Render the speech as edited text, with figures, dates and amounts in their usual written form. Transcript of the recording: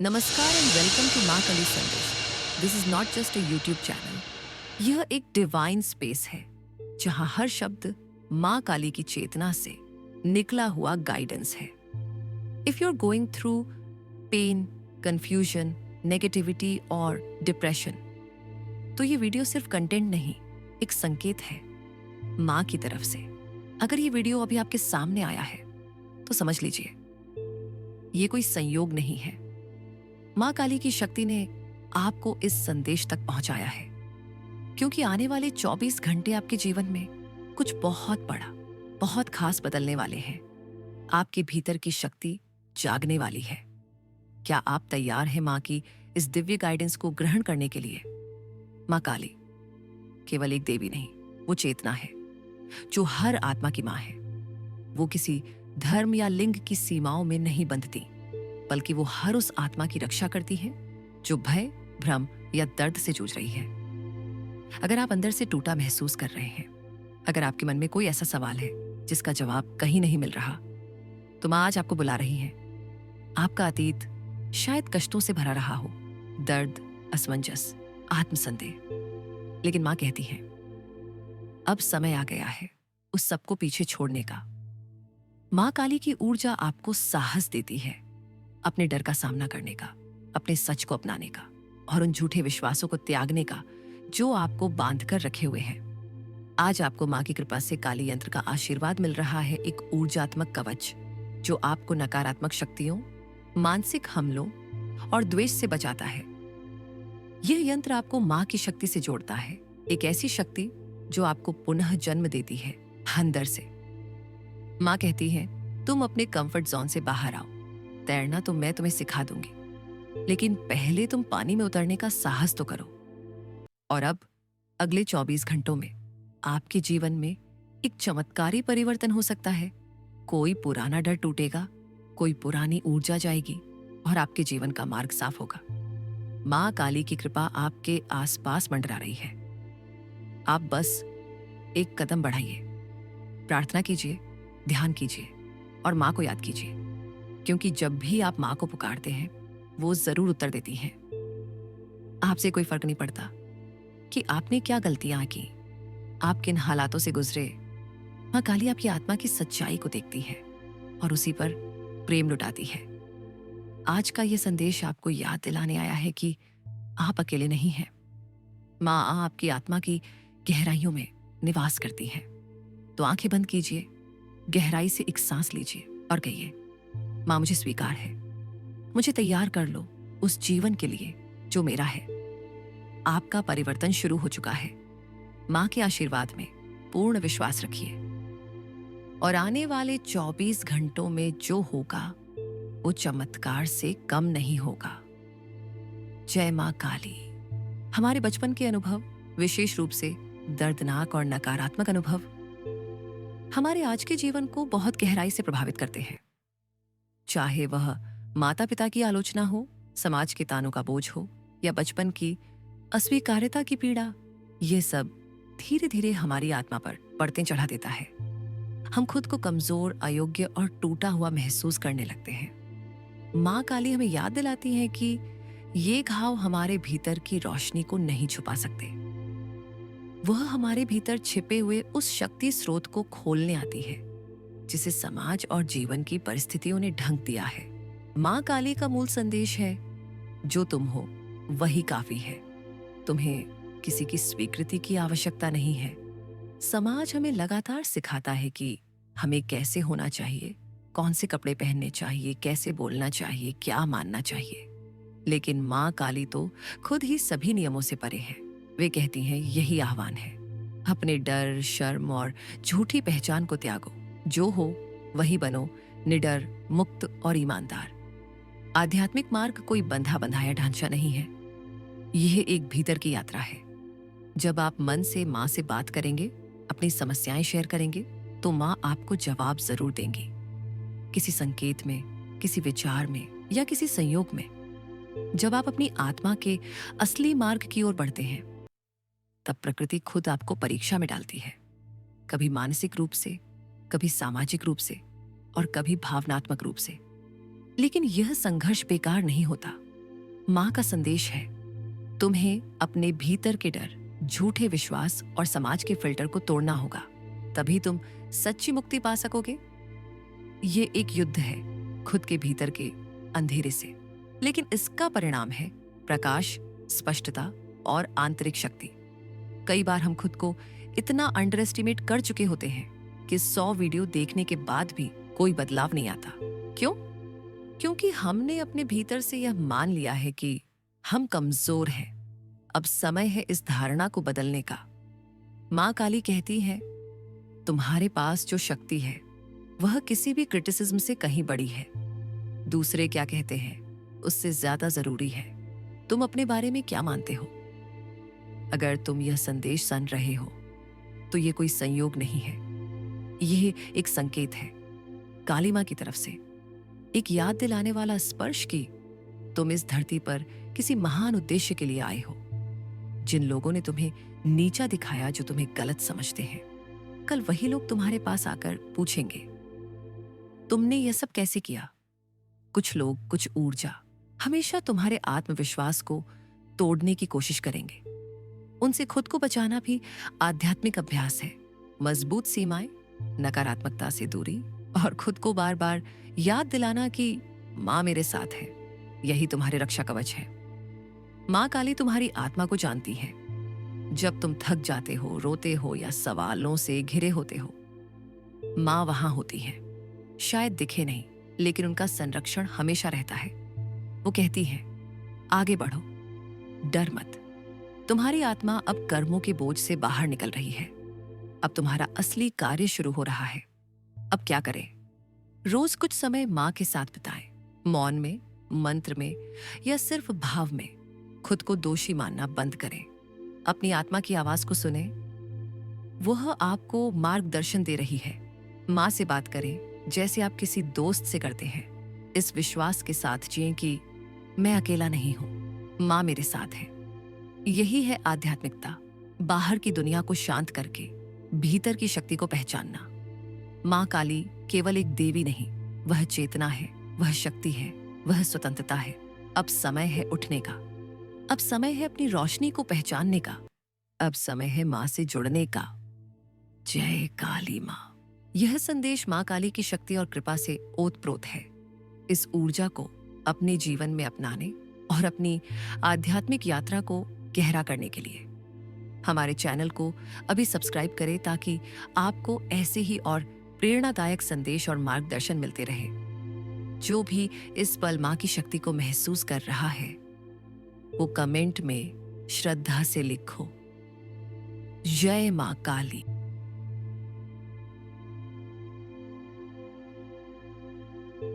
नमस्कार and welcome to माँ काली संदेश। This is not just a YouTube channel. यह एक डिवाइन स्पेस है जहाँ हर शब्द माँ काली की चेतना से निकला हुआ गाइडेंस है। If you are going through pain, confusion, negativity और डिप्रेशन, तो ये वीडियो सिर्फ कंटेंट नहीं, एक संकेत है माँ की तरफ से। अगर ये वीडियो अभी आपके सामने आया है तो समझ लीजिए ये कोई संयोग नहीं है। माँ काली की शक्ति ने आपको इस संदेश तक पहुंचाया है, क्योंकि आने वाले 24 घंटे आपके जीवन में कुछ बहुत बड़ा, बहुत खास बदलने वाले हैं। आपके भीतर की शक्ति जागने वाली है। क्या आप तैयार हैं माँ की इस दिव्य गाइडेंस को ग्रहण करने के लिए? माँ काली केवल एक देवी नहीं, वो चेतना है जो हर आत्मा की माँ है। वो किसी धर्म या लिंग की सीमाओं में नहीं बंधती, बल्कि वो हर उस आत्मा की रक्षा करती है जो भय, भ्रम या दर्द से जूझ रही है। अगर आप अंदर से टूटा महसूस कर रहे हैं, अगर आपके मन में कोई ऐसा सवाल है जिसका जवाब कहीं नहीं मिल रहा, तो माँ आज आपको बुला रही है। आपका अतीत शायद कष्टों से भरा रहा हो, दर्द, असमंजस, आत्मसंदेह, लेकिन माँ कहती है अब समय आ गया है उस सबको पीछे छोड़ने का। माँ काली की ऊर्जा आपको साहस देती है अपने डर का सामना करने का, अपने सच को अपनाने का और उन झूठे विश्वासों को त्यागने का जो आपको बांध कर रखे हुए हैं। आज आपको माँ की कृपा से काली यंत्र का आशीर्वाद मिल रहा है, एक ऊर्जात्मक कवच जो आपको नकारात्मक शक्तियों, मानसिक हमलों और द्वेष से बचाता है। यह यंत्र आपको माँ की शक्ति से जोड़ता है, एक ऐसी शक्ति जो आपको पुनः जन्म देती है अंदर से। माँ कहती है तुम अपने कंफर्ट जोन से बाहर आओ। तैरना तो मैं तुम्हें सिखा दूंगी, लेकिन पहले तुम पानी में उतरने का साहस तो करो। और अब अगले 24 घंटों में आपके जीवन में एक चमत्कारी परिवर्तन हो सकता है। कोई पुराना डर टूटेगा, कोई पुरानी ऊर्जा जाएगी और आपके जीवन का मार्ग साफ होगा। माँ काली की कृपा आपके आसपास मंडरा रही है। आप बस एक कदम बढ़ाइए, प्रार्थना कीजिए, ध्यान कीजिए और माँ को याद कीजिए, क्योंकि जब भी आप माँ को पुकारते हैं वो जरूर उत्तर देती हैं। आपसे कोई फर्क नहीं पड़ता कि आपने क्या गलतियां की, आप किन हालातों से गुजरे। माँ काली आपकी आत्मा की सच्चाई को देखती है और उसी पर प्रेम लुटाती है। आज का ये संदेश आपको याद दिलाने आया है कि आप अकेले नहीं हैं। माँ आपकी आत्मा की गहराइयों में निवास करती है। तो आंखें बंद कीजिए, गहराई से एक सांस लीजिए और कहिए माँ मुझे स्वीकार है, मुझे तैयार कर लो उस जीवन के लिए जो मेरा है। आपका परिवर्तन शुरू हो चुका है। माँ के आशीर्वाद में पूर्ण विश्वास रखिए और आने वाले 24 घंटों में जो होगा वो चमत्कार से कम नहीं होगा। जय माँ काली। हमारे बचपन के अनुभव, विशेष रूप से दर्दनाक और नकारात्मक अनुभव, हमारे आज के जीवन को बहुत गहराई से प्रभावित करते हैं। चाहे वह माता पिता की आलोचना हो, समाज के तानों का बोझ हो या बचपन की अस्वीकार्यता की पीड़ा, ये सब धीरे धीरे हमारी आत्मा पर परतें चढ़ा देता है। हम खुद को कमजोर, अयोग्य और टूटा हुआ महसूस करने लगते हैं। माँ काली हमें याद दिलाती है कि ये घाव हमारे भीतर की रोशनी को नहीं छुपा सकते। वह हमारे भीतर छिपे हुए उस शक्ति स्रोत को खोलने आती है जिसे समाज और जीवन की परिस्थितियों ने ढंक दिया है। माँ काली का मूल संदेश है जो तुम हो वही काफी है। तुम्हें किसी की स्वीकृति की आवश्यकता नहीं है। समाज हमें लगातार सिखाता है कि हमें कैसे होना चाहिए, कौन से कपड़े पहनने चाहिए, कैसे बोलना चाहिए, क्या मानना चाहिए। लेकिन माँ काली तो खुद ही सभी नियमों से परे है। वे कहती हैं यही आह्वान है, अपने डर, शर्म और झूठी पहचान को त्यागो। जो हो वही बनो, निडर, मुक्त और ईमानदार। आध्यात्मिक मार्ग कोई बंधा बंधाया ढांचा नहीं है, यह एक भीतर की यात्रा है। जब आप मन से माँ से बात करेंगे, अपनी समस्याएं शेयर करेंगे, तो माँ आपको जवाब जरूर देंगी। किसी संकेत में, किसी विचार में या किसी संयोग में। जब आप अपनी आत्मा के असली मार्ग की ओर बढ़ते हैं, तब प्रकृति खुद आपको परीक्षा में डालती है, कभी मानसिक रूप से, कभी सामाजिक रूप से और कभी भावनात्मक रूप से। लेकिन यह संघर्ष बेकार नहीं होता। माँ का संदेश है, तुम्हें अपने भीतर के डर, झूठे विश्वास और समाज के फिल्टर को तोड़ना होगा, तभी तुम सच्ची मुक्ति पा सकोगे। ये एक युद्ध है खुद के भीतर के अंधेरे से, लेकिन इसका परिणाम है प्रकाश, स्पष्टता और आंतरिक शक्ति। कई बार हम खुद को इतना अंडर एस्टिमेट कर चुके होते हैं कि 100 वीडियो देखने के बाद भी कोई बदलाव नहीं आता। क्यों? क्योंकि हमने अपने भीतर से यह मान लिया है कि हम कमजोर हैं। अब समय है इस धारणा को बदलने का। माँ काली कहती है, तुम्हारे पास जो शक्ति है वह किसी भी क्रिटिसिज्म से कहीं बड़ी है। दूसरे क्या कहते हैं उससे ज्यादा जरूरी है तुम अपने बारे में क्या मानते हो। अगर तुम यह संदेश सुन रहे हो तो यह कोई संयोग नहीं है, यह एक संकेत है काली माँ की तरफ से, एक याद दिलाने वाला स्पर्श की तुम इस धरती पर किसी महान उद्देश्य के लिए आए हो। जिन लोगों ने तुम्हें नीचा दिखाया, जो तुम्हें गलत समझते हैं, कल वही लोग तुम्हारे पास आकर पूछेंगे, तुमने यह सब कैसे किया। कुछ लोग, कुछ ऊर्जा हमेशा तुम्हारे आत्मविश्वास को तोड़ने की कोशिश करेंगे। उनसे खुद को बचाना भी आध्यात्मिक अभ्यास है। मजबूत सीमाएं, नकारात्मकता से दूरी और खुद को बार बार याद दिलाना कि माँ मेरे साथ है, यही तुम्हारे रक्षा कवच है। माँ काली तुम्हारी आत्मा को जानती है। जब तुम थक जाते हो, रोते हो या सवालों से घिरे होते हो, माँ वहां होती है। शायद दिखे नहीं, लेकिन उनका संरक्षण हमेशा रहता है। वो कहती है, आगे बढ़ो, डर मत। तुम्हारी आत्मा अब कर्मों के बोझ से बाहर निकल रही है। अब तुम्हारा असली कार्य शुरू हो रहा है। अब क्या करें? रोज कुछ समय माँ के साथ बिताएं, मौन में, मंत्र में या सिर्फ भाव में। खुद को दोषी मानना बंद करें। अपनी आत्मा की आवाज को सुने, वह आपको मार्गदर्शन दे रही है। माँ से बात करें जैसे आप किसी दोस्त से करते हैं। इस विश्वास के साथ जिएं कि मैं अकेला नहीं हूं, माँ मेरे साथ है। यही है आध्यात्मिकता, बाहर की दुनिया को शांत करके भीतर की शक्ति को पहचानना। माँ काली केवल एक देवी नहीं, वह चेतना है, वह शक्ति है, वह स्वतंत्रता है। अब समय है उठने का। अब समय है अपनी रोशनी को पहचानने का। अब समय है माँ से जुड़ने का। जय काली माँ। यह संदेश माँ काली की शक्ति और कृपा से ओतप्रोत है। इस ऊर्जा को अपने जीवन में अपनाने और अपनी आध्यात्मिक यात्रा को गहरा करने के लिए हमारे चैनल को अभी सब्सक्राइब करें, ताकि आपको ऐसे ही और प्रेरणादायक संदेश और मार्गदर्शन मिलते रहे। जो भी इस पल माँ की शक्ति को महसूस कर रहा है, वो कमेंट में श्रद्धा से लिखो, जय माँ काली।